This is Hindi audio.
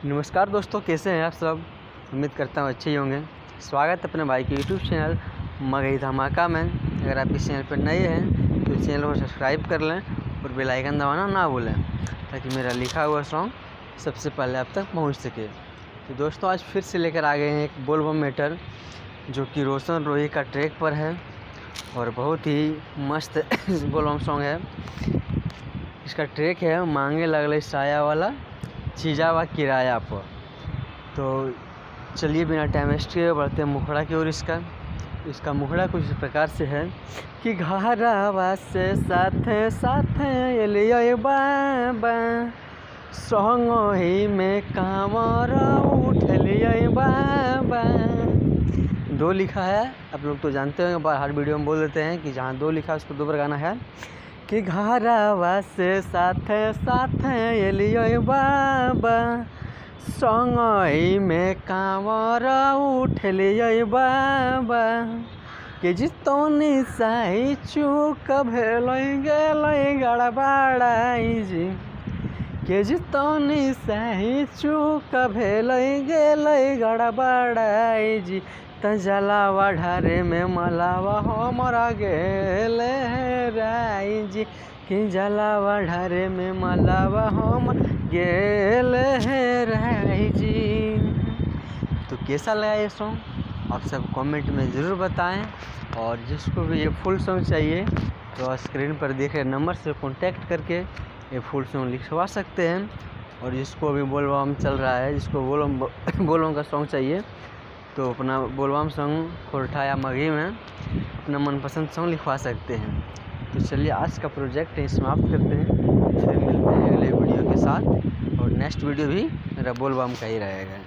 नमस्कार दोस्तों, कैसे हैं आप सब। उम्मीद करता हूँ अच्छे ही होंगे। स्वागत है अपने भाई के यूट्यूब चैनल मगही धमाका में। अगर आप इस चैनल पर नए हैं तो चैनल को सब्सक्राइब कर लें और बेल आइकन दबाना ना भूलें, ताकि मेरा लिखा हुआ सॉन्ग सबसे पहले आप तक पहुँच सके। तो दोस्तों, आज फिर से लेकर आ गए हैं एक बोलबम मैटर, जो कि रोशन रोही का ट्रैक पर है और बहुत ही मस्त बोलबम सॉन्ग है। इसका ट्रैक है मांगे लगले साया वाला चीज़ावा किराया पर। तो चलिए बिना टाइम वेस्ट किए बढ़ते हैं मुखड़ा की ओर। इसका मुखड़ा कुछ इस प्रकार से है कि घरवा से साथे साथे एलिये बाबा, संग ही में कांवर उठलिये बाबा। दो लिखा है, आप लोग तो जानते होंगे, बार हर वीडियो में बोल देते हैं कि जहाँ दो लिखा है उसको दो बार गाना है कि घरवा से साथे साथे एलिये बाबा, संग ही में कांवर उठलिये बाबा। के जितनी सही चूक भेलै गेलै गड़बड़ाई जी, के जितनी सही चूक भेलै गेलै गड़बड़ाई जी। त जलावा ढारे में मलावा हमरा गेले राई जी, कि जलावा ढारे में मलावा हम गेले राई जी। तो कैसा लगा ये सॉन्ग आप सब कमेंट में ज़रूर बताएं। और जिसको भी ये फुल सॉन्ग चाहिए तो स्क्रीन पर दिख रहे नंबर से कांटेक्ट करके ये फुल सॉन्ग लिखवा सकते हैं। और जिसको भी बोलबम चल रहा है, जिसको बोलबम का सॉन्ग चाहिए, तो अपना बोलबम सॉन्ग खोरठा या मगही में अपना मनपसंद सॉन्ग लिखवा सकते हैं। तो चलिए आज का प्रोजेक्ट समाप्त करते हैं, फिर मिलते हैं अगले वीडियो के साथ। और नेक्स्ट वीडियो भी मेरा बोलबम का ही रहेगा।